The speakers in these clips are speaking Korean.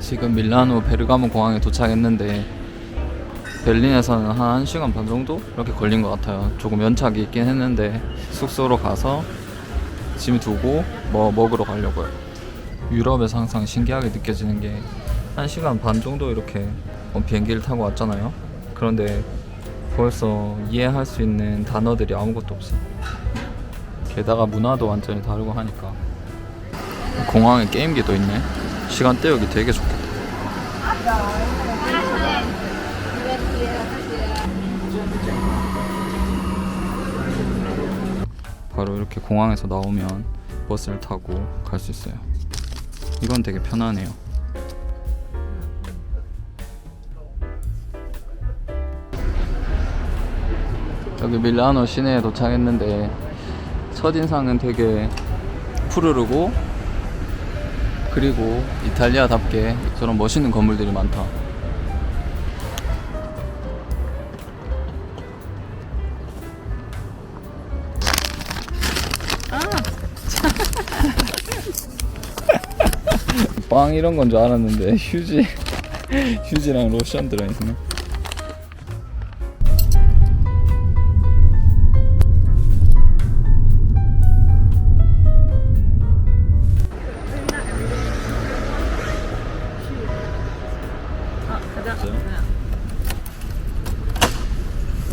지금 밀라노 베르가모 공항에 도착했는데 베를린에서는 한 1시간 반 정도 이렇게 걸린 것 같아요. 조금 연착이 있긴 했는데 숙소로 가서 짐 두고 뭐 먹으러 가려고요. 유럽에서 항상 신기하게 느껴지는 게 1시간 반 정도 이렇게 비행기를 타고 왔잖아요. 그런데 벌써 이해할 수 있는 단어들이 아무것도 없어요. 게다가 문화도 완전히 다르고 하니까. 공항에 게임기도 있네. 시간 때우기 되게 좋겠다. 바로 이렇게 공항에서 나오면 버스를 타고 갈 수 있어요. 이건 되게 편하네요. 여기 밀라노 시내에 도착했는데 첫인상은 되게 푸르르고, 그리고 이탈리아답게 저런 멋있는 건물들이 많다. 빵 이런 건 줄 알았는데 휴지랑 로션 들어있네.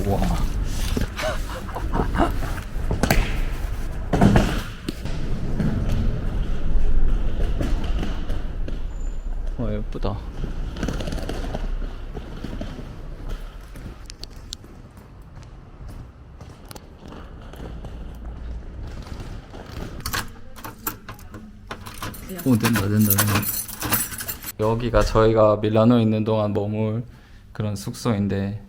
와. 와, 예쁘다. 오, 된다. 여기가 저희가 밀라노에 있는 동안 머물 그런 숙소인데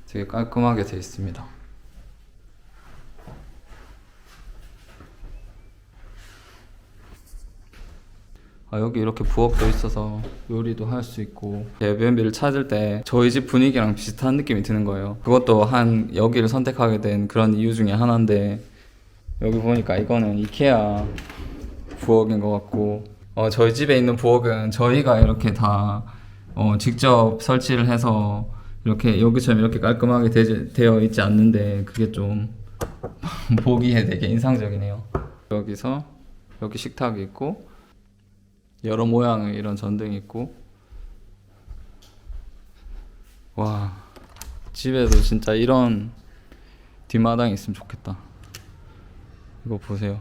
되게 깔끔하게 되어 있습니다. 여기 이렇게 부엌도 있어서 요리도 할 수 있고, 에어비앤비를 찾을 때 저희 집 분위기랑 비슷한 느낌이 드는 거예요. 그것도 여기를 선택하게 된 그런 이유 중에 하나인데, 여기 보니까 이거는 이케아 부엌인 것 같고, 저희 집에 있는 부엌은 저희가 이렇게 다 직접 설치를 해서 이렇게 여기처럼 이렇게 깔끔하게 되어 있지 않는데, 그게 좀 보기에 되게 인상적이네요. 여기서 여기 식탁이 있고, 여러 모양의 이런 전등이 있고, 와, 집에도 진짜 이런 뒷마당이 있으면 좋겠다. 이거 보세요.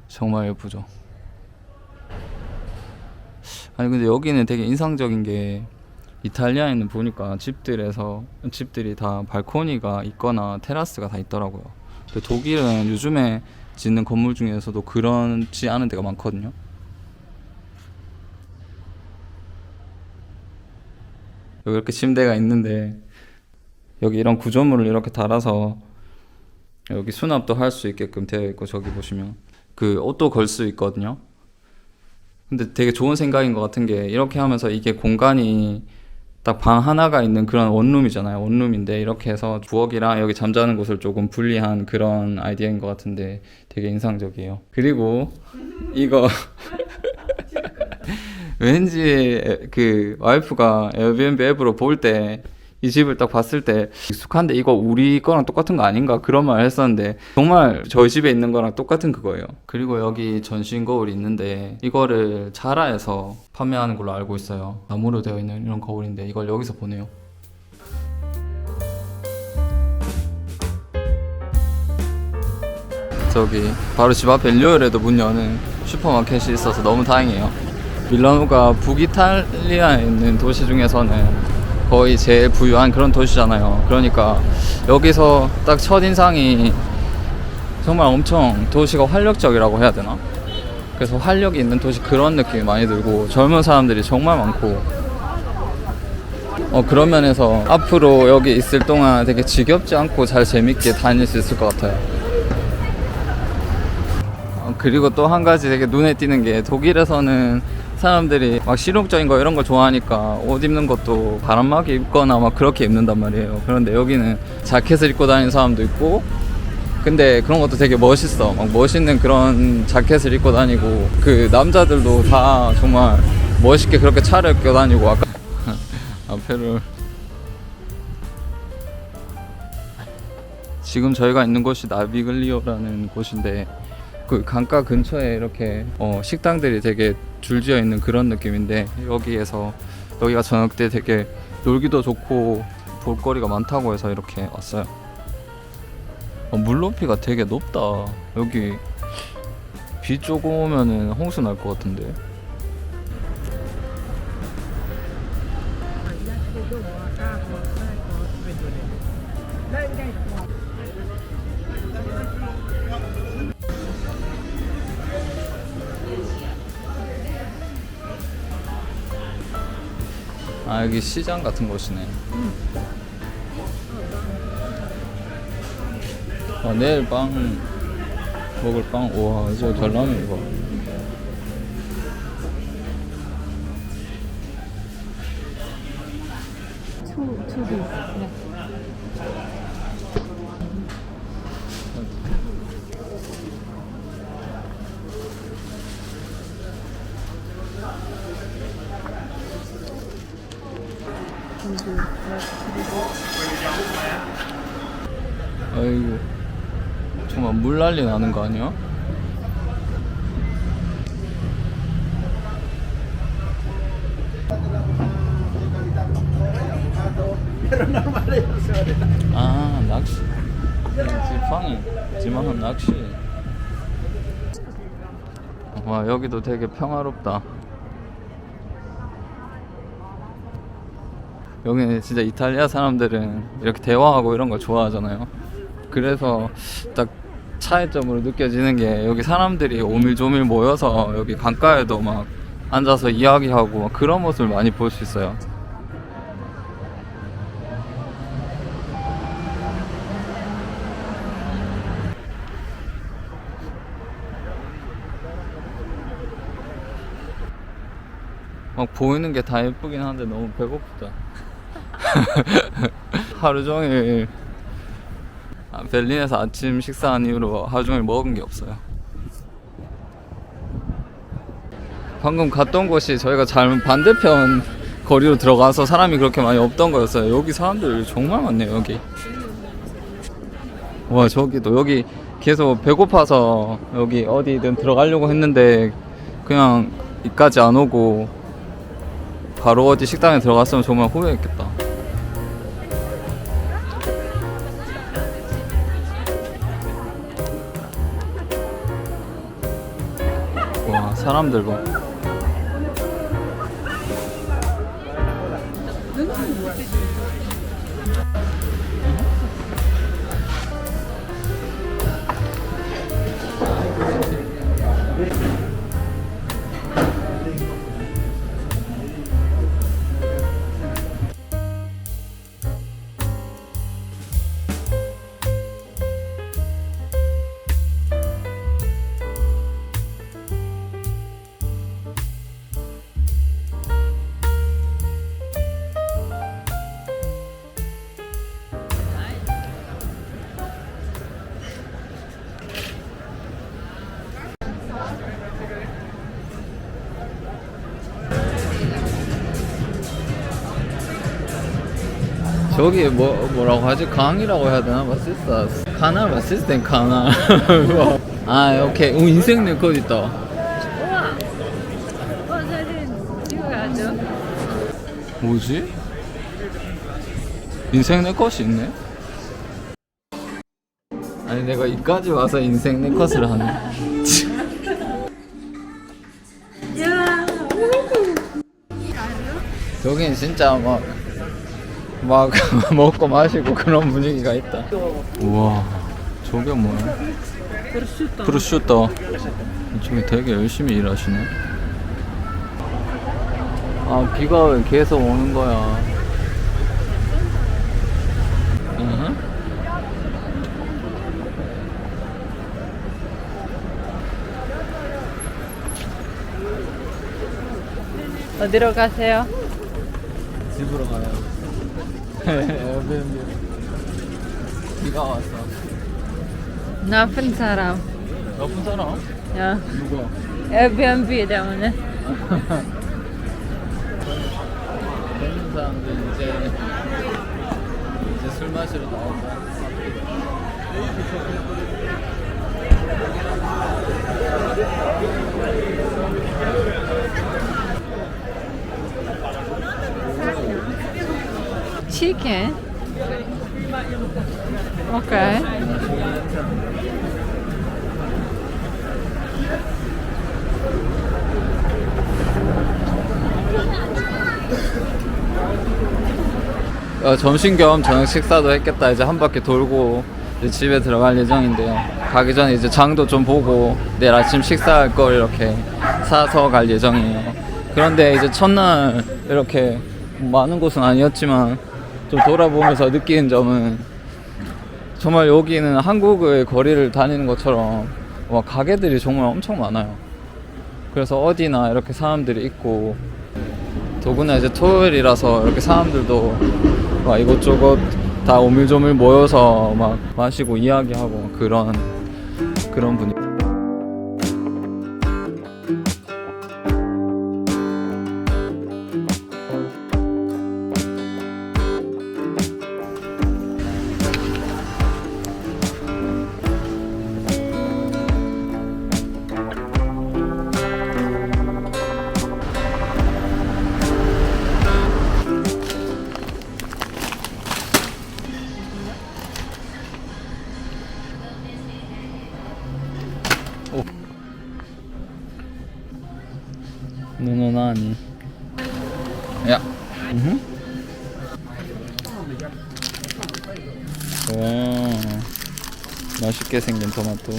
정말 예쁘죠? 아니 근데 여기는 되게 인상적인 게, 이탈리아에는 보니까 집들이 다 발코니가 있거나 테라스가 다 있더라고요. 근데 독일은 요즘에 짓는 건물 중에서도 그렇지 않은 데가 많거든요. 여기 이렇게 침대가 있는데, 여기 이런 구조물을 이렇게 달아서 여기 수납도 할 수 있게끔 되어 있고, 저기 보시면 그 옷도 걸 수 있거든요. 근데 되게 좋은 생각인 것 같은 게, 이렇게 하면서 이게 공간이 딱 방 하나가 있는 그런 원룸이잖아요. 원룸인데 이렇게 해서 부엌이랑 여기 잠자는 곳을 조금 분리한 그런 아이디어인 것 같은데 되게 인상적이에요. 그리고 이거 왠지 그 와이프가 에어비앤비 앱으로 볼 때 이 집을 딱 봤을 때 익숙한데 이거 우리 거랑 똑같은 거 아닌가 그런 말을 했었는데, 정말 저희 집에 있는 거랑 똑같은 그거예요. 그리고 여기 전신 거울이 있는데, 이거를 자라에서 판매하는 걸로 알고 있어요. 나무로 되어 있는 이런 거울인데 이걸 여기서 보네요. 저기 바로 집 앞에 일요일에도 문 여는 슈퍼마켓이 있어서 너무 다행이에요. 밀라노가 북이탈리아에 있는 도시 중에서는 거의 제일 부유한 그런 도시잖아요. 그러니까 여기서 딱 첫인상이 정말 엄청 도시가 활력적이라고 해야 되나? 그래서 활력이 있는 도시, 그런 느낌이 많이 들고, 젊은 사람들이 정말 많고, 그런 면에서 앞으로 여기 있을 동안 되게 지겹지 않고 잘 재밌게 다닐 수 있을 것 같아요. 그리고 또 한 가지 되게 눈에 띄는 게, 독일에서는 사람들이 막 실용적인 거 이런 거 좋아하니까 옷 입는 것도 바람막이 입거나 막 그렇게 입는단 말이에요. 그런데 여기는 자켓을 입고 다니는 사람도 있고, 근데 그런 것도 되게 멋있어. 막 멋있는 그런 자켓을 입고 다니고 그 남자들도 다 정말 멋있게 그렇게 차를 껴 다니고 아까 앞에를 지금 저희가 있는 곳이 나비글리오라는 곳인데 그 강가 근처에 이렇게 식당들이 되게 줄지어 있는 그런 느낌인데 여기가 저녁 때 되게 놀기도 좋고 볼거리가 많다고 해서 이렇게 왔어요. 물 높이가 되게 높다. 여기 비 조금 오면은 홍수 날 것 같은데. 아 여기 시장 같은 곳이네. 내일 빵 먹을 빵. 우와 저 잘나네 이거. 투비. 네. 아이고 정말 물난리 나는 거 아니야? 아 낚시. 지팡이 지만한 낚시. 와 여기도 되게 평화롭다. 여기는 진짜 이탈리아 사람들은 이렇게 대화하고 이런 걸 좋아하잖아요. 그래서 딱 차이점으로 느껴지는 게 여기 사람들이 오밀조밀 모여서 여기 강가에도 막 앉아서 이야기하고 막 그런 모습을 많이 볼 수 있어요. 막 보이는 게 다 예쁘긴 한데 너무 배고프다. 하루 종일 베를린에서 아침 식사한 이후로 하루 종일 먹은 게 없어요. 방금 갔던 곳이 저희가 잘못 반대편 거리로 들어가서 사람이 그렇게 많이 없던 거였어요. 여기 사람들 정말 많네요. 여기 와 저기도 여기 계속 배고파서 여기 어디든 들어가려고 했는데 그냥 이까지 안 오고 바로 어디 식당에 들어갔으면 정말 후회했겠다. 와 사람들 봐. 저기 뭐라고 하지? 강이라고 해야 되나? 마시스타 카나 마시스텐 카나. 아 오케이. 인생 내 컷 있다. 우와. 사진 찍어야죠. 뭐지? 인생 내 컷이 있네? 아니 내가 이까지 와서 인생 내 컷을 하네. 야. 여긴 진짜 막 먹고 마시고 그런 분위기가 있다. 우와 저게 뭐야? 프로슈터. 이쪽에 되게 열심히 일하시네. 아 비가 왜 계속 오는 거야. 어디로 가세요? 집으로 가요. 에어비앤비. 비가 왔어. 나쁜 사람. 나쁜 사람? 야, 누가? 에어비앤비 때문에. 젊은 사람들 이제 술 마시러 나오고. 치킨. 오케이. 점심 겸 저녁 식사도 했겠다. 이제 한 바퀴 돌고 이제 집에 들어갈 예정인데요. 가기 전에 이제 장도 좀 보고 내일 아침 식사할 걸 이렇게 사서 갈 예정이에요. 그런데 이제 첫날 이렇게 많은 곳은 아니었지만 좀 돌아보면서 느끼는 점은 정말 여기는 한국의 거리를 다니는 것처럼 와, 가게들이 정말 엄청 많아요. 그래서 어디나 이렇게 사람들이 있고, 더구나 이제 토요일이라서 이렇게 사람들도 막 이곳저곳 다 오밀조밀 모여서 막 마시고 이야기하고 그런 분위기. 누누나니. 야. 와, 맛있게 생긴 토마토.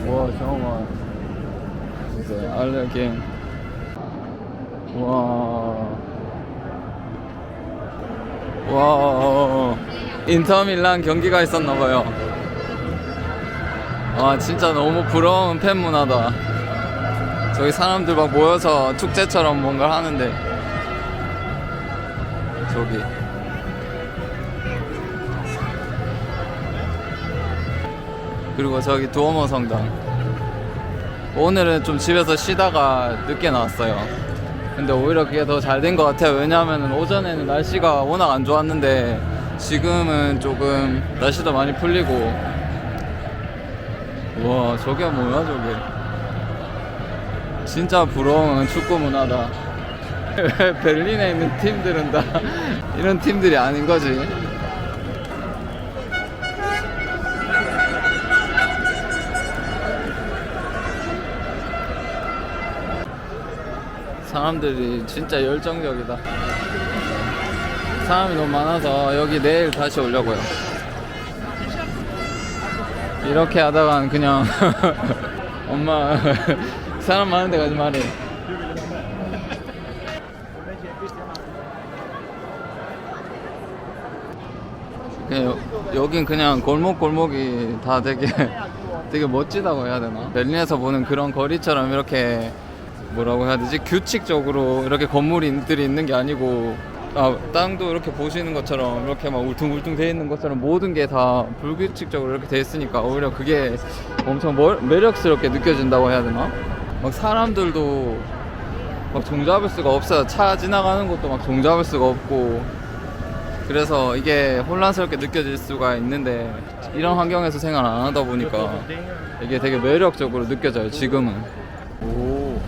와, 잠깐만. 이제 알레긴. 와, 인터밀란 경기가 있었나봐요. 아, 진짜 너무 부러운 팬 문화다. 저기 사람들 막 모여서 축제처럼 뭔가 하는데, 저기. 그리고 저기 두오모 성당. 오늘은 좀 집에서 쉬다가 늦게 나왔어요. 근데 오히려 그게 더 잘 된 것 같아요. 왜냐하면 오전에는 날씨가 워낙 안 좋았는데 지금은 조금 날씨도 많이 풀리고. 와, 저게 뭐야 저게. 진짜 부러운 축구 문화다. 왜 베를린에 있는 팀들은 다 이런 팀들이 아닌 거지? 사람들이 진짜 열정적이다. 사람이 너무 많아서 여기 내일 다시 오려고요. 이렇게 하다간 그냥 엄마 사람 많은 데 가지 말해. 그냥 여긴 그냥 골목골목이 다 되게 멋지다고 해야 되나? 베를린에서 보는 그런 거리처럼 이렇게 뭐라고 해야 되지? 규칙적으로 이렇게 건물들이 있는 게 아니고, 땅도 이렇게 보시는 것처럼 이렇게 막 울퉁불퉁 돼 있는 것처럼 모든 게 다 불규칙적으로 이렇게 돼 있으니까 오히려 그게 엄청 매력스럽게 느껴진다고 해야 되나? 막 사람들도 막 종잡을 수가 없어요. 차 지나가는 것도 막 종잡을 수가 없고, 그래서 이게 혼란스럽게 느껴질 수가 있는데 이런 환경에서 생활 안 하다 보니까 이게 되게 매력적으로 느껴져요 지금은. 오.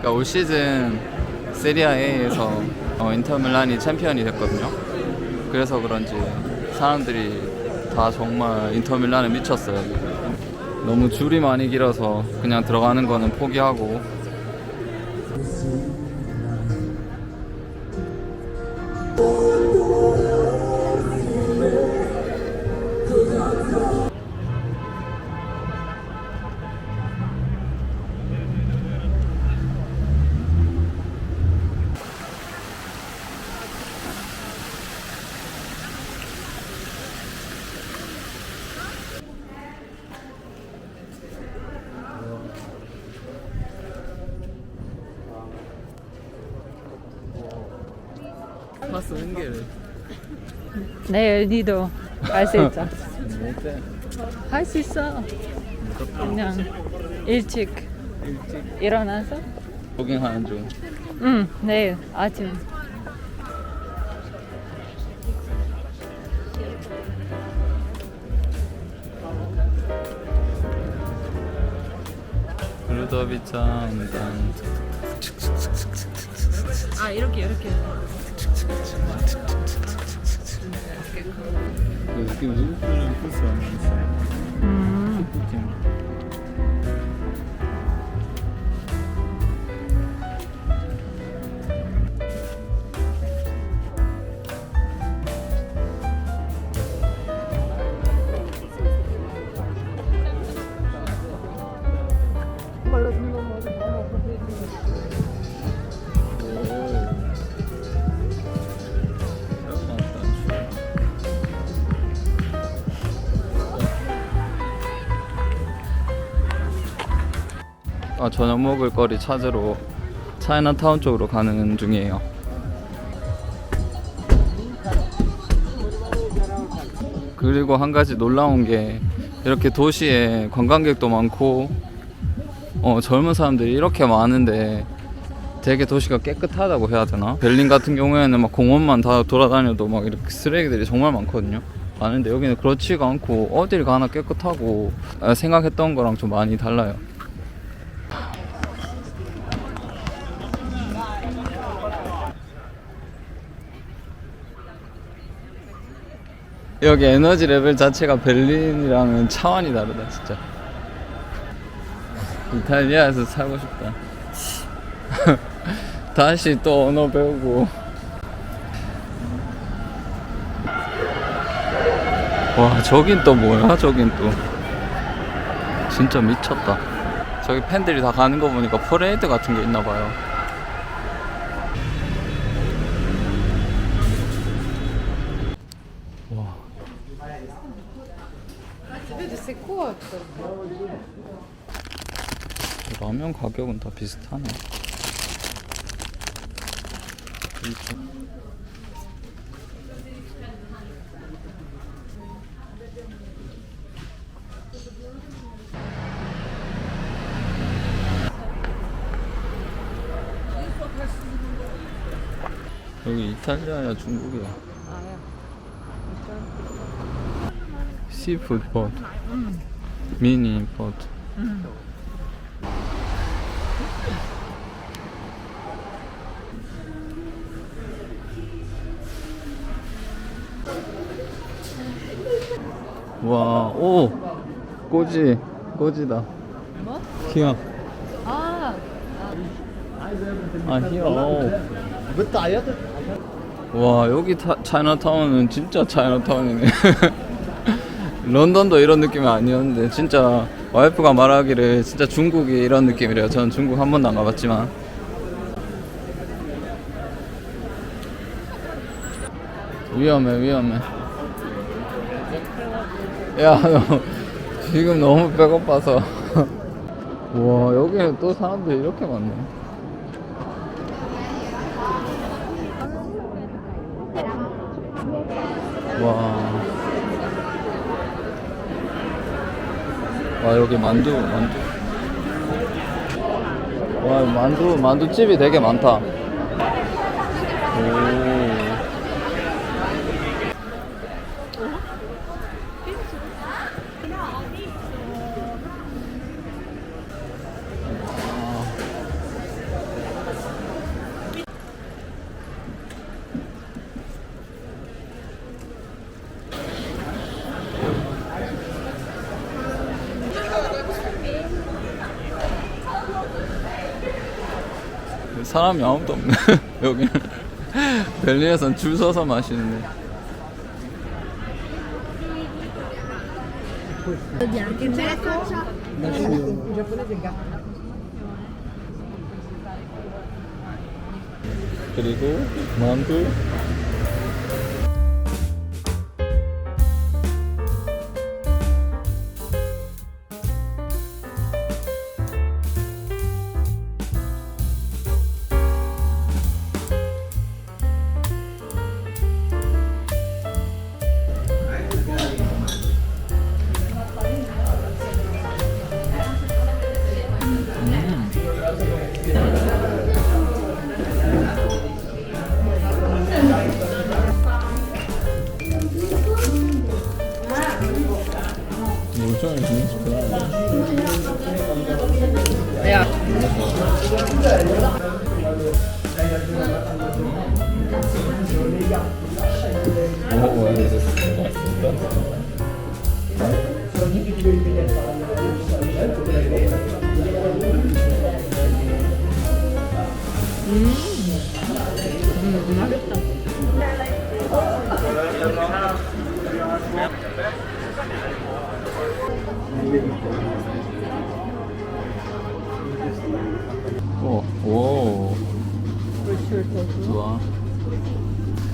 그러니까 올 시즌 세리아 A에서 인터밀란이 챔피언이 됐거든요. 그래서 그런지 사람들이 다 정말 인터밀란에 미쳤어요. 너무 줄이 많이 길어서 그냥 들어가는 거는 포기하고. 봤어, 은계를. 내일 니도 할 수 있어. 어때? 할 수 있어. 그냥 일찍 일어나서. 조깅하는 중. 응, 내일 아침. 루더비차 인간. 아, 이렇게. 저녁 먹을 거리 찾으러 차이나타운 쪽으로 가는 중이에요. 그리고 한 가지 놀라운 게 이렇게 도시에 관광객도 많고 젊은 사람들이 이렇게 많은데 되게 도시가 깨끗하다고 해야 되나? 베를린 같은 경우에는 막 공원만 다 돌아다녀도 막 이렇게 쓰레기들이 정말 많거든요. 많은데 여기는 그렇지가 않고 어딜 가나 깨끗하고 생각했던 거랑 좀 많이 달라요. 여기 에너지 레벨 자체가 베를린이랑은 차원이 다르다 진짜. 이탈리아에서 살고 싶다. 다시 또 언어 배우고. 와, 저긴 또 뭐야? 저긴 또 진짜 미쳤다. 저기 팬들이 다 가는 거 보니까 퍼레이드 같은 게 있나 봐요. 와. 라면 가격은 다 비슷하네. 여기 이탈리아야 중국이야? 시푸드 보트, 미니 보트. 와, 오, 꼬지다. 뭐? 히어. 아, 히어. 와, 여기 차이나타운은 진짜 차이나타운이네. 런던도 이런 느낌이 아니었는데 진짜 와이프가 말하기를 진짜 중국이 이런 느낌이래요. 저는 중국 한 번도 안 가봤지만. 위험해. 야, 너 지금 너무 배고파서. 와, 여기는 또 사람들이 이렇게 많네. 와. 와, 여기 만두. 와, 만두집이 되게 많다. 오. 사람이 아무도 없네. 여기는 벨리에선 줄 서서 마시는데. 그리고 만두. 요즘은 재밌구나. 야. 먹어봐야 돼. 맛있다. 오. 좋아.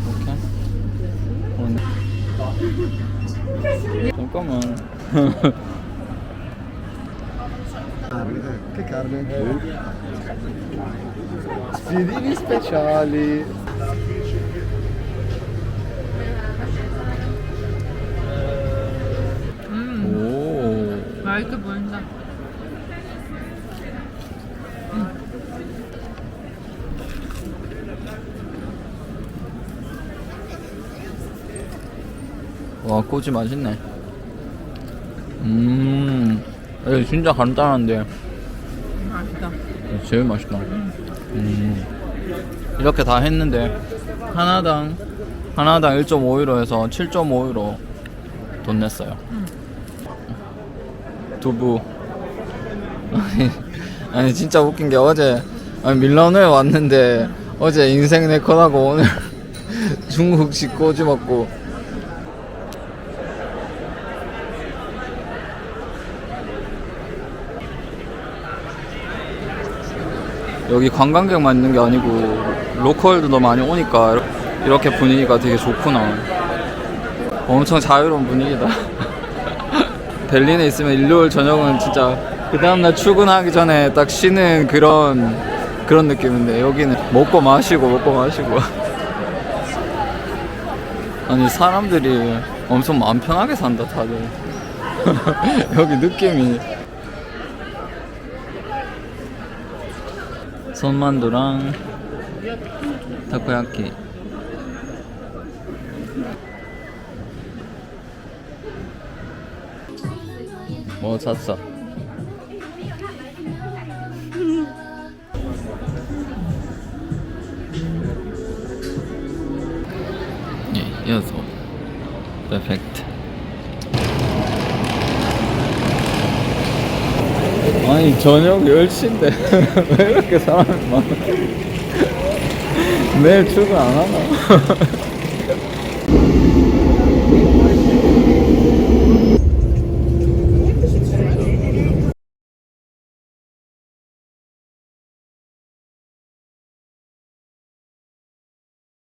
오케이. 잠깐만. Che carne? Spiedini speciali. 오. 맛있게 보인다. 와, 꼬지 맛있네. 이거 진짜 간단한데 맛있다. 제일 맛있다. 이렇게 다 했는데 하나당 1.5유로 해서 7.5유로 돈 냈어요. 두부. 아니 진짜 웃긴 게 어제 밀라노에 왔는데 어제 인생 네컷하고 오늘 중국식 꼬지 먹고. 여기 관광객만 있는 게 아니고 로컬들도 많이 오니까 이렇게 분위기가 되게 좋구나. 엄청 자유로운 분위기다. 베를린에 있으면 일요일 저녁은 진짜 그 다음날 출근하기 전에 딱 쉬는 그런 느낌인데 여기는 먹고 마시고 아니 사람들이 엄청 마음 편하게 산다 다들. 여기 느낌이 손만두랑 타코야키. 뭐 샀어? 예, 이어서 퍼펙트. 아니 저녁 10시인데 왜 이렇게 사람이 많아? 내일 출근 안 하나?